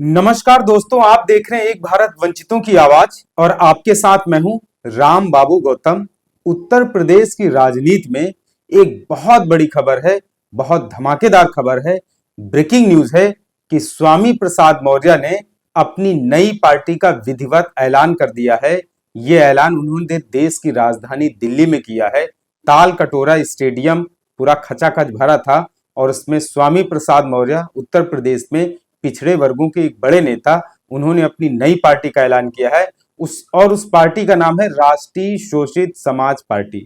नमस्कार दोस्तों, आप देख रहे हैं एक भारत वंचितों की आवाज और आपके साथ मैं हूं राम बाबू गौतम। उत्तर प्रदेश की राजनीति में एक बहुत बड़ी खबर है, बहुत धमाकेदार खबर है, ब्रेकिंग न्यूज है कि स्वामी प्रसाद मौर्य ने अपनी नई पार्टी का विधिवत ऐलान कर दिया है। ये ऐलान उन्होंने देश की राजधानी दिल्ली में किया है। ताल कटोरा स्टेडियम पूरा खचाखच भरा था और उसमें स्वामी प्रसाद मौर्य उत्तर प्रदेश में पिछड़े वर्गों के एक बड़े नेता, उन्होंने अपनी नई पार्टी का ऐलान किया है। उस पार्टी का नाम है राष्ट्रीय शोषित समाज पार्टी।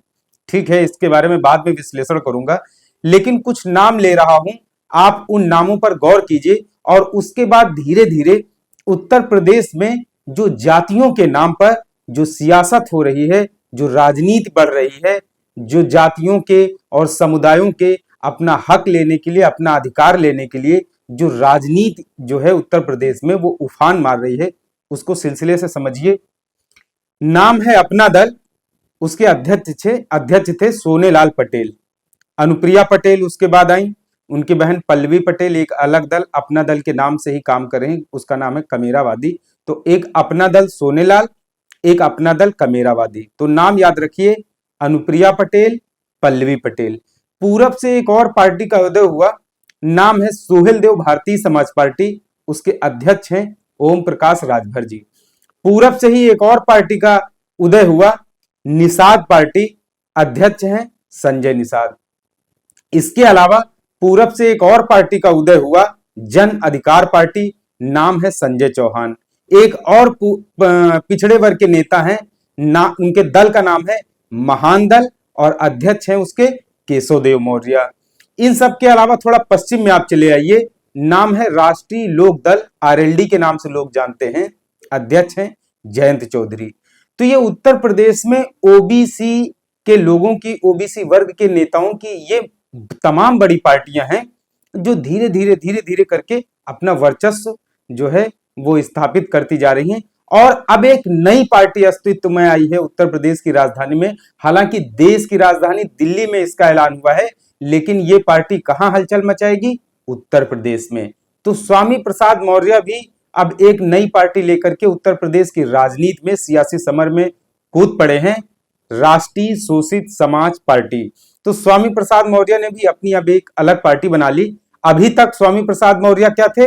ठीक है, इसके बारे में बाद में विश्लेषण करूंगा, लेकिन कुछ नाम ले रहा हूं, आप उन नामों पर गौर कीजिए और उसके बाद धीरे धीरे उत्तर प्रदेश में जो जातियों के नाम पर जो सियासत हो रही है, जो राजनीति बढ़ रही है, जो जातियों के और समुदायों के अपना हक लेने के लिए, अपना अधिकार लेने के लिए जो राजनीति जो है उत्तर प्रदेश में वो उफान मार रही है, उसको सिलसिले से समझिए। नाम है अपना दल, उसके अध्यक्ष थे सोनेलाल पटेल। अनुप्रिया पटेल उसके बाद आई, उनकी बहन पल्लवी पटेल एक अलग दल अपना दल के नाम से ही काम कर रहे हैं, उसका नाम है कमेरावादी। तो एक अपना दल सोनेलाल, एक अपना दल कमेरावादी। तो नाम याद रखिए, अनुप्रिया पटेल, पल्लवी पटेल। पूरब से एक और पार्टी का उदय हुआ, नाम है सोहेल देव भारतीय समाज पार्टी, उसके अध्यक्ष हैं ओम प्रकाश राजभर जी। पूरब से ही एक और पार्टी का उदय हुआ, निषाद पार्टी, अध्यक्ष हैं संजय निषाद। इसके अलावा पूरब से एक और पार्टी का उदय हुआ, जन अधिकार पार्टी, नाम है संजय चौहान। एक और पिछड़े वर्ग के नेता हैं, उनके दल का नाम है महान दल और अध्यक्ष हैं उसके केशव देव मौर्य। इन सब के अलावा थोड़ा पश्चिम में आप चले आइए, नाम है राष्ट्रीय लोक दल, आरएलडी के नाम से लोग जानते हैं, अध्यक्ष हैं जयंत चौधरी। तो ये उत्तर प्रदेश में ओबीसी के लोगों की, ओबीसी वर्ग के नेताओं की ये तमाम बड़ी पार्टियां हैं जो धीरे धीरे करके अपना वर्चस्व जो है वो स्थापित करती जा रही हैं। और अब एक नई पार्टी अस्तित्व में आई है उत्तर प्रदेश की राजधानी में। हालांकि देश की राजधानी दिल्ली में इसका ऐलान हुआ है, लेकिन ये पार्टी कहां हलचल मचाएगी? उत्तर प्रदेश में। तो स्वामी प्रसाद मौर्य भी अब एक नई पार्टी लेकर के उत्तर प्रदेश की राजनीति में, सियासी समर में कूद पड़े हैं, राष्ट्रीय शोषित समाज पार्टी। तो स्वामी प्रसाद मौर्य ने भी अपनी अब एक अलग पार्टी बना ली। अभी तक स्वामी प्रसाद मौर्य क्या थे?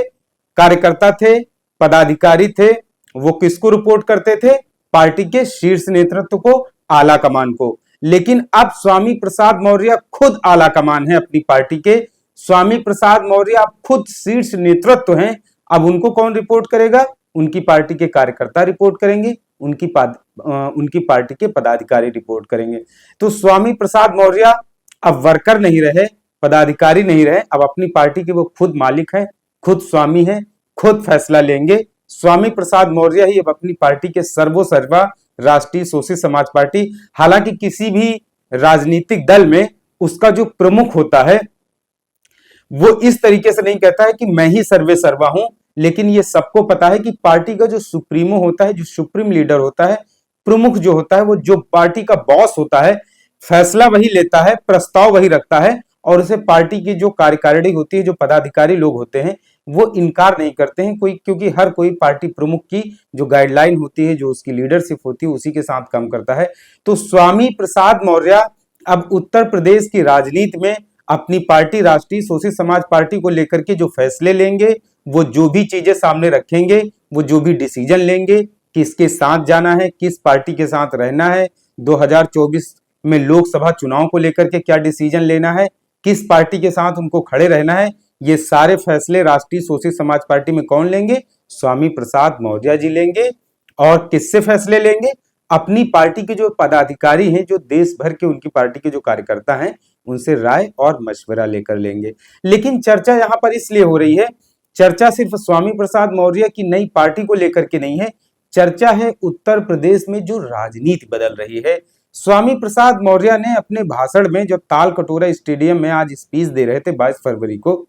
कार्यकर्ता थे, पदाधिकारी थे। वो किसको रिपोर्ट करते थे? पार्टी के शीर्ष नेतृत्व को, आला कमान को। लेकिन अब स्वामी प्रसाद मौर्य खुद आला कमान है अपनी पार्टी के। स्वामी प्रसाद मौर्य अब खुद शीर्ष नेतृत्व हैं। अब उनको कौन रिपोर्ट करेगा? उनकी पार्टी के कार्यकर्ता रिपोर्ट करेंगे, उनकी पार्टी के पदाधिकारी रिपोर्ट करेंगे। तो स्वामी प्रसाद मौर्य अब वर्कर नहीं रहे, पदाधिकारी नहीं रहे, अब अपनी पार्टी के वो खुद मालिक हैं, खुद स्वामी हैं, खुद फैसला लेंगे। स्वामी प्रसाद मौर्य ही अब अपनी पार्टी के सर्वोसर्वा राष्ट्रीय शोषित समाज पार्टी। हालांकि किसी भी राजनीतिक दल में उसका जो प्रमुख होता है वो इस तरीके से नहीं कहता है कि मैं ही सर्वे सर्वा हूं, लेकिन ये सबको पता है कि पार्टी का जो सुप्रीमो होता है, जो सुप्रीम लीडर होता है, प्रमुख जो होता है, वो जो पार्टी का बॉस होता है, फैसला वही लेता है, प्रस्ताव वही रखता है और उसे पार्टी की जो कार्यकारिणी होती है, जो पदाधिकारी लोग होते हैं, वो इनकार नहीं करते हैं कोई, क्योंकि हर कोई पार्टी प्रमुख की जो गाइडलाइन होती है, जो उसकी लीडरशिप होती है, उसी के साथ काम करता है। तो स्वामी प्रसाद मौर्य अब उत्तर प्रदेश की राजनीति में अपनी पार्टी राष्ट्रीय शोषित समाज पार्टी को लेकर के जो फैसले लेंगे, वो जो भी चीजें सामने रखेंगे, वो जो भी डिसीजन लेंगे, किसके साथ जाना है, किस पार्टी के साथ रहना है, 2024 में लोकसभा चुनाव को लेकर के क्या डिसीजन लेना है, किस पार्टी के साथ उनको खड़े रहना है, ये सारे फैसले राष्ट्रीय शोषित समाज पार्टी में कौन लेंगे? स्वामी प्रसाद मौर्य जी लेंगे। और किससे फैसले लेंगे? अपनी पार्टी के जो पदाधिकारी हैं, जो देश भर के उनकी पार्टी के जो कार्यकर्ता हैं, उनसे राय और मशवरा लेकर लेंगे। लेकिन चर्चा यहां पर इसलिए हो रही है, चर्चा सिर्फ स्वामी प्रसाद मौर्य की नई पार्टी को लेकर के नहीं है, चर्चा है उत्तर प्रदेश में जो राजनीति बदल रही है। स्वामी प्रसाद मौर्य ने अपने भाषण में, जब ताल कटोरा स्टेडियम में आज स्पीच दे रहे थे 22 फरवरी को,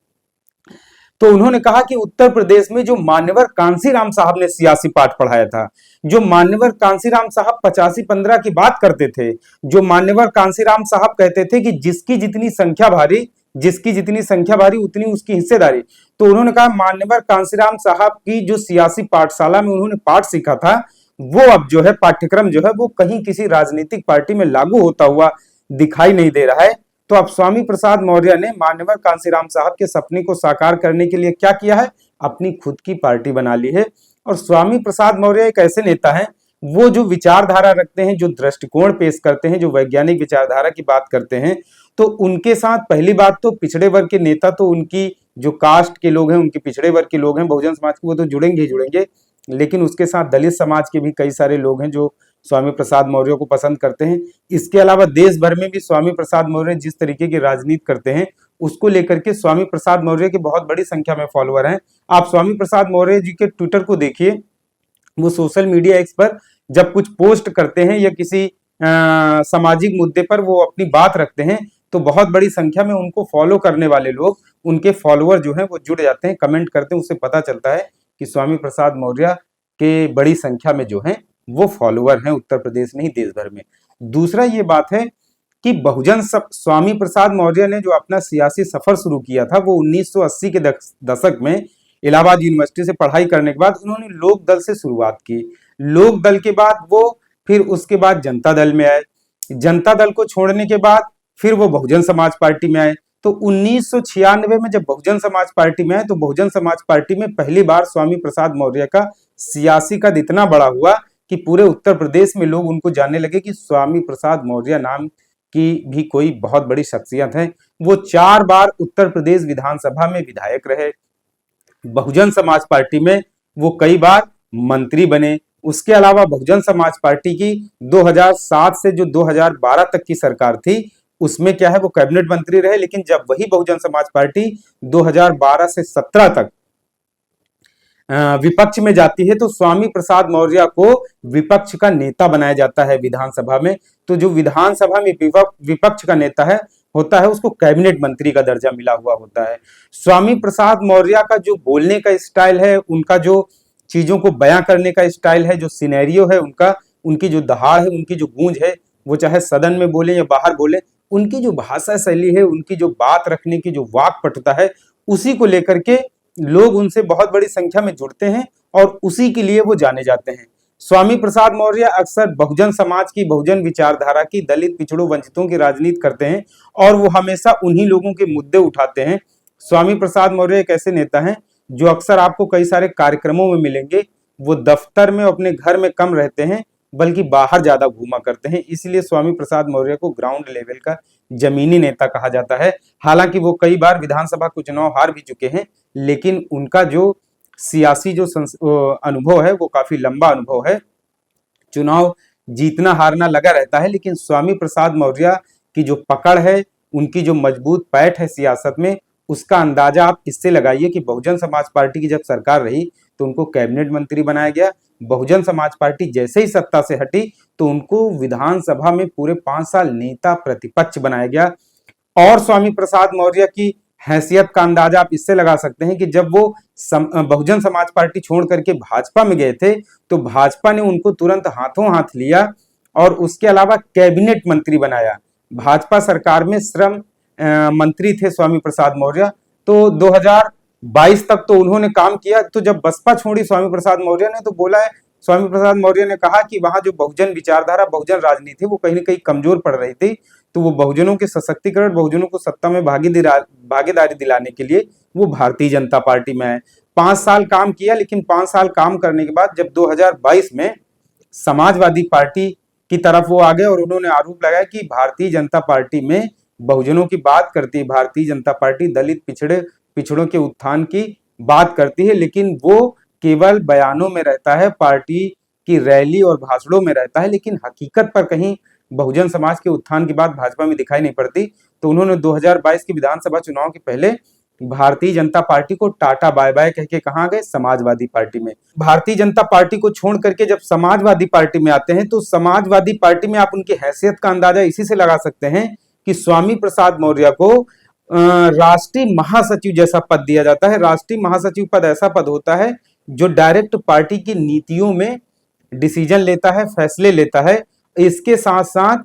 तो उन्होंने कहा कि उत्तर प्रदेश में जो मान्यवर कांसीराम साहब ने सियासी पाठ पढ़ाया था, जो मान्यवर कांसीराम साहब 85-15 की बात करते थे, जो मान्यवर कांसीराम साहब कहते थे कि जिसकी जितनी संख्या भारी, जिसकी जितनी संख्या भारी उतनी उसकी हिस्सेदारी। तो उन्होंने कहा मान्यवर कांशीराम साहब की जो सियासी पाठशाला में उन्होंने पाठ सीखा था, वो अब जो है पाठ्यक्रम जो है वो कहीं किसी राजनीतिक पार्टी में लागू होता हुआ दिखाई नहीं दे रहा है। तो अब स्वामी प्रसाद मौर्य ने मान्यवर कांशीराम साहब के सपने को साकार करने के लिए क्या किया है, अपनी खुद की पार्टी बना ली है। और स्वामी प्रसाद मौर्य एक ऐसे नेता हैं, वो जो विचारधारा रखते हैं, जो दृष्टिकोण पेश करते हैं, जो वैज्ञानिक विचारधारा की बात करते हैं, तो उनके साथ पहली बात तो पिछड़े वर्ग के नेता, तो उनकी जो कास्ट के लोग हैं, उनके पिछड़े वर्ग के लोग हैं, बहुजन समाज के, वो तो जुड़ेंगे ही जुड़ेंगे, लेकिन उसके साथ दलित समाज के भी कई सारे लोग हैं जो स्वामी प्रसाद मौर्य को पसंद करते हैं। इसके अलावा देश भर में भी स्वामी प्रसाद मौर्य जिस तरीके की राजनीति करते हैं, उसको लेकर के स्वामी प्रसाद मौर्य की बहुत बड़ी संख्या में फॉलोअर हैं। आप स्वामी प्रसाद मौर्य जी के ट्विटर को देखिए, वो सोशल मीडिया एक्स पर जब कुछ पोस्ट करते हैं या किसी सामाजिक मुद्दे पर वो अपनी बात रखते हैं, तो बहुत बड़ी संख्या में उनको फॉलो करने वाले लोग, उनके फॉलोअर जो हैं वो जुड़ जाते हैं, कमेंट करते हैं। उससे पता चलता है कि स्वामी प्रसाद मौर्य के बड़ी संख्या में जो हैं वो फॉलोअर हैं, उत्तर प्रदेश नहीं देश भर में। दूसरा ये बात है कि स्वामी प्रसाद मौर्य ने जो अपना सियासी सफर शुरू किया था, वो 1980 के दशक में इलाहाबाद यूनिवर्सिटी से पढ़ाई करने के बाद उन्होंने लोक दल से शुरुआत की। लोक दल के बाद वो फिर उसके बाद जनता दल में आए। जनता दल को छोड़ने के बाद फिर वो बहुजन समाज पार्टी में आए। तो 1996 में जब बहुजन समाज पार्टी में आए, तो बहुजन समाज पार्टी में पहली बार स्वामी प्रसाद मौर्य का सियासी कद इतना बड़ा हुआ कि पूरे उत्तर प्रदेश में लोग उनको जानने लगे कि स्वामी प्रसाद मौर्य नाम की भी कोई बहुत बड़ी शख्सियत है। वो 4 बार उत्तर प्रदेश विधानसभा में विधायक रहे। बहुजन समाज पार्टी में वो कई बार मंत्री बने। उसके अलावा बहुजन समाज पार्टी की 2007 से जो 2012 तक की सरकार थी, उसमें क्या है, वो कैबिनेट मंत्री रहे। लेकिन जब वही बहुजन समाज पार्टी 2012 से 17 तक विपक्ष में जाती है, तो स्वामी प्रसाद मौर्य को विपक्ष का नेता बनाया जाता है विधानसभा में। तो जो विधानसभा में विपक्ष का नेता है होता है, उसको कैबिनेट मंत्री का दर्जा मिला हुआ होता है। स्वामी प्रसाद मौर्य का जो बोलने का स्टाइल है, उनका जो चीजों को बयां करने का स्टाइल है, जो सिनेरियो है उनका, उनकी जो दहाड़ है, उनकी जो गूंज है, वो चाहे सदन में बोले या बाहर बोले, उनकी जो भाषा शैली है, उनकी जो बात रखने की जो वाक पटुता है, उसी को लेकर के लोग उनसे बहुत बड़ी संख्या में जुड़ते हैं और उसी के लिए वो जाने जाते हैं। स्वामी प्रसाद मौर्य अक्सर बहुजन समाज की, बहुजन विचारधारा की, दलित पिछड़ों वंचितों की राजनीति करते हैं और वो हमेशा उन्हीं लोगों के मुद्दे उठाते हैं। स्वामी प्रसाद मौर्य एक ऐसे नेता हैं जो अक्सर आपको कई सारे कार्यक्रमों में मिलेंगे। वो दफ्तर में, अपने घर में कम रहते हैं, बल्कि बाहर ज्यादा घूमा करते हैं। इसलिए स्वामी प्रसाद मौर्य को ग्राउंड लेवल का जमीनी नेता कहा जाता है। हालांकि वो कई बार विधानसभा के चुनाव हार भी चुके हैं, लेकिन उनका जो सियासी जो अनुभव है वो काफी लंबा अनुभव है। चुनाव जीतना हारना लगा रहता है, लेकिन स्वामी प्रसाद मौर्य की जो पकड़ है, उनकी जो मजबूत पैठ है सियासत में, उसका अंदाजा आप इससे लगाइए कि बहुजन समाज पार्टी की जब सरकार रही तो उनको कैबिनेट मंत्री बनाया गया। बहुजन समाज पार्टी जैसे ही सत्ता से हटी तो उनको विधानसभा में पूरे 5 साल नेता प्रतिपक्ष बनाया गया। और स्वामी प्रसाद मौर्य की हैसियत का अंदाजा आप इससे लगा सकते हैं कि जब वो बहुजन समाज पार्टी छोड़ करके भाजपा में गए थे, तो भाजपा ने उनको तुरंत हाथों हाथ लिया और उसके अलावा कैबिनेट मंत्री बनाया। भाजपा सरकार में श्रम मंत्री थे स्वामी प्रसाद मौर्य। तो 2022 तक तो उन्होंने काम किया। तो जब बसपा छोड़ी स्वामी प्रसाद मौर्य ने, तो बोला है, स्वामी प्रसाद मौर्य ने कहा कि वहां जो बहुजन विचारधारा, बहुजन राजनीति वो कहीं ना कहीं कमजोर पड़ रही थी। तो वो बहुजनों के सशक्तिकरण, बहुजनों को सत्ता में भागीदारी दिलाने के लिए वो भारतीय जनता पार्टी में आए। 5 साल काम किया, लेकिन 5 साल काम करने के बाद जब 2022 में समाजवादी पार्टी की तरफ वो आ गए और उन्होंने आरोप लगाया कि भारतीय जनता पार्टी में बहुजनों की बात करती है, भारतीय जनता पार्टी दलित पिछड़ों के उत्थान की बात करती है, लेकिन वो केवल बयानों में रहता है, पार्टी की रैली और भाषणों में रहता है, लेकिन हकीकत पर कहीं बहुजन समाज के उत्थान की बात भाजपा में दिखाई नहीं पड़ती। तो उन्होंने 2022 के विधानसभा चुनाव के पहले भारतीय जनता पार्टी को टाटा बाय बाय कह के कहां गए, समाजवादी पार्टी में। भारतीय जनता पार्टी को छोड़ करके जब समाजवादी पार्टी में आते हैं, तो समाजवादी पार्टी में आप उनकी हैसियत का अंदाजा इसी से लगा सकते हैं कि स्वामी प्रसाद मौर्य को राष्ट्रीय महासचिव जैसा पद दिया जाता है। राष्ट्रीय महासचिव पद ऐसा पद होता है जो डायरेक्ट पार्टी की नीतियों में डिसीजन लेता है, फैसले लेता है। इसके साथ साथ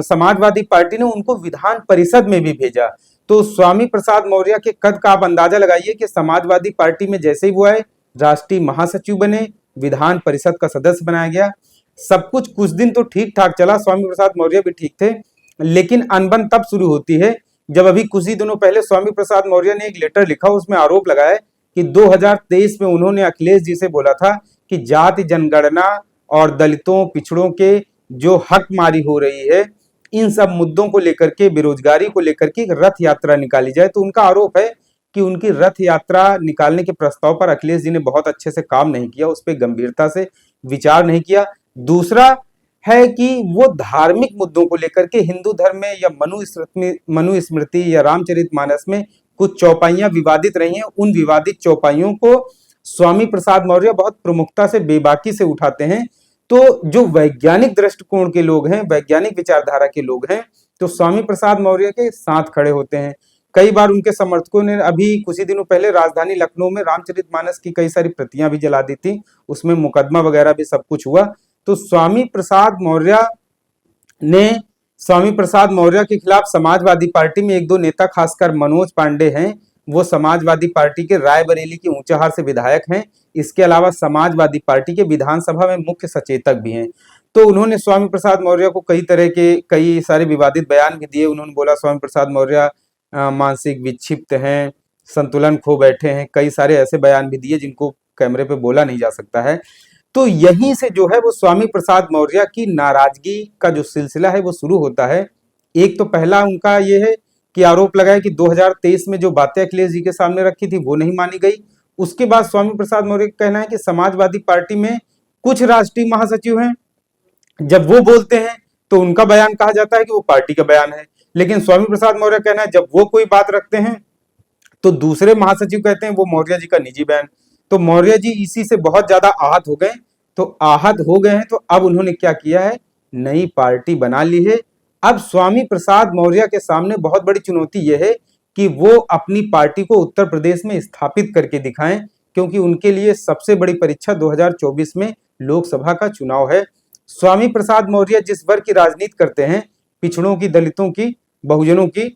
समाजवादी पार्टी ने उनको विधान परिषद में भी भेजा। तो तो स्वामी प्रसाद मौर्य के कद का आप अंदाजा लगाइए कि समाजवादी पार्टी में जैसे ही वो आए, राष्ट्रीय महासचिव बने, विधान परिषद का सदस्य बनाया गया। सब कुछ दिन तो ठीक ठाक चला, स्वामी प्रसाद मौर्य भी ठीक थे, लेकिन अनबन तब शुरू होती है जब अभी कुछ ही दिनों पहले स्वामी प्रसाद मौर्य ने एक लेटर लिखा, उसमें आरोप लगाया कि 2023 में उन्होंने अखिलेश जी से बोला था कि जाति जनगणना और दलितों पिछड़ों के जो हक मारी हो रही है, इन सब मुद्दों को लेकर के, बेरोजगारी को लेकर के एक रथ यात्रा निकाली जाए। तो उनका आरोप है कि उनकी रथ यात्रा निकालने के प्रस्ताव पर अखिलेश जी ने बहुत अच्छे से काम नहीं किया, उस पर गंभीरता से विचार नहीं किया। दूसरा है कि वो धार्मिक मुद्दों को लेकर के हिंदू धर्म में या मनुस्मृति या रामचरितमानस में कुछ चौपाइयां विवादित रही हैं, उन विवादित चौपाइयों को स्वामी प्रसाद मौर्य बहुत प्रमुखता से, बेबाकी से उठाते हैं। तो जो वैज्ञानिक दृष्टिकोण के लोग हैं, वैज्ञानिक विचारधारा के लोग हैं, तो स्वामी प्रसाद मौर्य के साथ खड़े होते हैं। कई बार उनके समर्थकों ने अभी कुछ ही दिनों पहले राजधानी लखनऊ में रामचरितमानस की कई सारी प्रतियां भी जला दी थी, उसमें मुकदमा वगैरह भी सब कुछ हुआ। तो स्वामी प्रसाद मौर्य के खिलाफ समाजवादी पार्टी में एक दो नेता, खासकर मनोज पांडे हैं, वो समाजवादी पार्टी के रायबरेली के ऊंचाहार से विधायक हैं। इसके अलावा समाजवादी पार्टी के विधानसभा में मुख्य सचेतक भी हैं। तो उन्होंने स्वामी प्रसाद मौर्य को कई सारे विवादित बयान भी दिए। उन्होंने बोला स्वामी प्रसाद मौर्य मानसिक विक्षिप्त हैं, संतुलन खो बैठे हैं, कई सारे ऐसे बयान भी दिए जिनको कैमरे पे बोला नहीं जा सकता है। तो यहीं से जो है वो स्वामी प्रसाद मौर्य की नाराजगी का जो सिलसिला है वो शुरू होता है। एक तो पहला उनका ये है कि आरोप लगाया कि 2023 में जो बातें अखिलेश जी के सामने रखी थी वो नहीं मानी गई। उसके बाद स्वामी प्रसाद मौर्य का कहना है कि समाजवादी पार्टी में कुछ राष्ट्रीय महासचिव हैं, जब वो बोलते हैं तो उनका बयान कहा जाता है कि वो पार्टी का बयान है, लेकिन स्वामी प्रसाद मौर्य कहना है जब वो कोई बात रखते हैं तो दूसरे महासचिव कहते हैं वो मौर्य जी का निजी बयान। तो मौर्य जी इसी से बहुत ज्यादा आहत हो गए। तो आहत हो गए हैं तो अब उन्होंने क्या किया है, नई पार्टी बना ली है। अब स्वामी प्रसाद मौर्य के सामने बहुत बड़ी चुनौती यह है कि वो अपनी पार्टी को उत्तर प्रदेश में स्थापित करके दिखाएं, क्योंकि उनके लिए सबसे बड़ी परीक्षा 2024 में लोकसभा का चुनाव है। स्वामी प्रसाद मौर्य जिस वर्ग की राजनीति करते हैं, पिछड़ों की, दलितों की, बहुजनों की,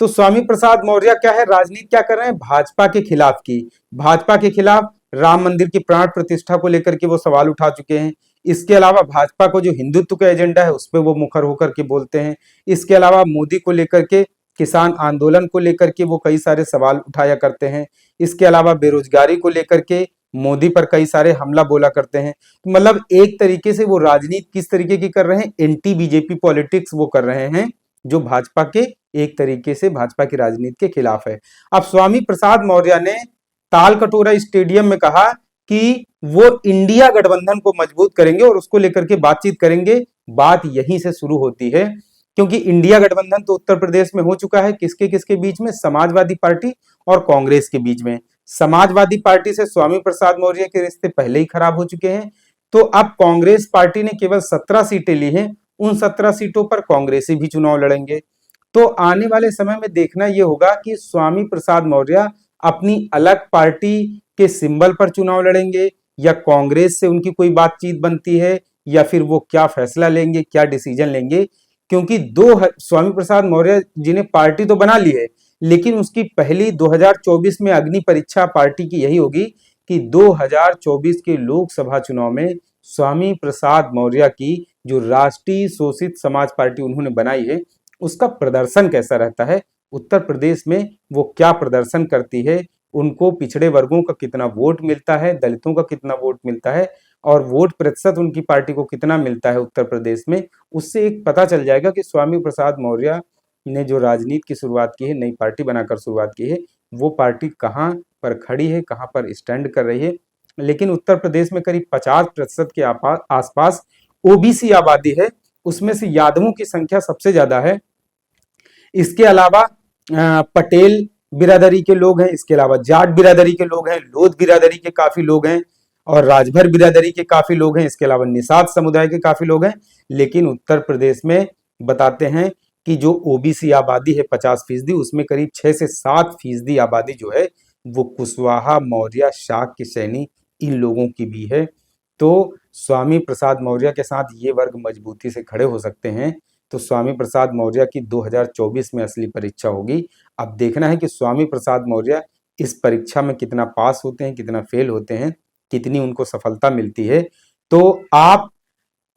तो स्वामी प्रसाद मौर्य क्या है, राजनीति क्या कर रहे हैं, भाजपा के खिलाफ की। भाजपा के खिलाफ राम मंदिर की प्राण प्रतिष्ठा को लेकर के वो सवाल उठा चुके हैं। इसके अलावा भाजपा को जो हिंदुत्व का एजेंडा है उस पर वो मुखर होकर के बोलते हैं। इसके अलावा मोदी को लेकर के, किसान आंदोलन को लेकर के वो कई सारे सवाल उठाया करते हैं। इसके अलावा बेरोजगारी को लेकर के मोदी पर कई सारे हमला बोला करते हैं। मतलब एक तरीके से वो राजनीति किस तरीके की कर रहे हैं, एंटी बीजेपी पॉलिटिक्स वो कर रहे हैं, जो भाजपा के एक तरीके से भाजपा की राजनीति के खिलाफ है। अब स्वामी प्रसाद मौर्य ने तालकटोरा स्टेडियम में कहा कि वो इंडिया गठबंधन को मजबूत करेंगे और उसको लेकर के बातचीत करेंगे। बात यहीं से शुरू होती है, क्योंकि इंडिया गठबंधन तो उत्तर प्रदेश में हो चुका है। किसके किसके बीच में, समाजवादी पार्टी और कांग्रेस के बीच में। समाजवादी पार्टी से स्वामी प्रसाद मौर्य के रिश्ते पहले ही खराब हो चुके हैं। तो अब कांग्रेस पार्टी ने केवल 17 सीटें ली हैं, उन 17 सीटों पर कांग्रेसी भी चुनाव लड़ेंगे। तो आने वाले समय में देखना यह होगा कि स्वामी प्रसाद मौर्य अपनी अलग पार्टी के सिंबल पर चुनाव लड़ेंगे या कांग्रेस से उनकी कोई बातचीत बनती है, या फिर वो क्या फैसला लेंगे, क्या डिसीजन लेंगे। क्योंकि स्वामी प्रसाद मौर्य जी ने पार्टी तो बना ली है, लेकिन उसकी पहली 2024 में अग्नि परीक्षा पार्टी की यही होगी कि 2024 के लोकसभा चुनाव में स्वामी प्रसाद मौर्य की जो राष्ट्रीय शोषित समाज पार्टी उन्होंने बनाई है उसका प्रदर्शन कैसा रहता है, उत्तर प्रदेश में वो क्या प्रदर्शन करती है, उनको पिछड़े वर्गों का कितना वोट मिलता है, दलितों का कितना वोट मिलता है और वोट प्रतिशत उनकी पार्टी को कितना मिलता है उत्तर प्रदेश में। उससे एक पता चल जाएगा कि स्वामी प्रसाद मौर्य ने जो राजनीति की शुरुआत की है, नई पार्टी बनाकर शुरुआत की है, वो पार्टी कहाँ पर खड़ी है, कहाँ पर स्टैंड कर रही है। लेकिन उत्तर प्रदेश में करीब 50% के आसपास ओबीसी आबादी है, उसमें से यादवों की संख्या सबसे ज्यादा है। इसके अलावा पटेल बिरादरी के लोग हैं, इसके अलावा जाट बिरादरी के लोग हैं, लोध बिरादरी के काफी लोग हैं और राजभर बिरादरी के काफी लोग हैं, इसके अलावा निषाद समुदाय के काफी लोग हैं। लेकिन उत्तर प्रदेश में बताते हैं कि जो ओबीसी आबादी है 50%, उसमें करीब 6 से 7% आबादी जो है वो कुशवाहा, मौर्य, शाक्य, सैनी इन लोगों की भी है। तो स्वामी प्रसाद मौर्य के साथ ये वर्ग मजबूती से खड़े हो सकते हैं। तो स्वामी प्रसाद मौर्य की 2024 में असली परीक्षा होगी। अब देखना है कि स्वामी प्रसाद मौर्य इस परीक्षा में कितना पास होते हैं, कितना फेल होते हैं, कितनी उनको सफलता मिलती है। तो आप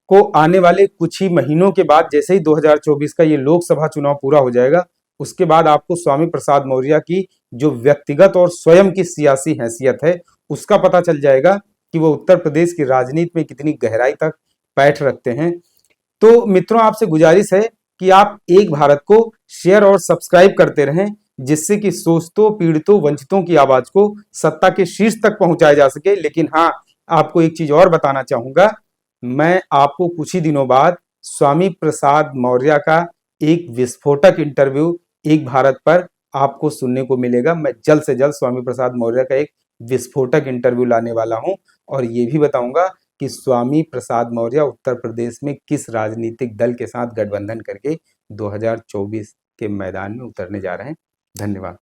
को आने वाले कुछ ही महीनों के बाद, जैसे ही 2024 का ये लोकसभा चुनाव पूरा हो जाएगा, उसके बाद आपको स्वामी प्रसाद मौर्य की जो व्यक्तिगत और स्वयं की सियासी हैसियत है उसका पता चल जाएगा कि वो उत्तर प्रदेश की राजनीति में कितनी गहराई तक पैठ रखते हैं। तो मित्रों, आपसे गुजारिश है कि आप एक भारत को शेयर और सब्सक्राइब करते रहें, जिससे कि शोषितों, पीड़ितों, वंचितों की आवाज को सत्ता के शीर्ष तक पहुंचाया जा सके। लेकिन हाँ, आपको एक चीज और बताना चाहूंगा, मैं आपको कुछ ही दिनों बाद स्वामी प्रसाद मौर्य का एक विस्फोटक इंटरव्यू एक भारत पर आपको सुनने को मिलेगा। मैं जल्द से जल्द स्वामी प्रसाद मौर्य का एक विस्फोटक इंटरव्यू लाने वाला हूं और ये भी बताऊंगा कि स्वामी प्रसाद मौर्य उत्तर प्रदेश में किस राजनीतिक दल के साथ गठबंधन करके 2024 के मैदान में उतरने जा रहे हैं। धन्यवाद।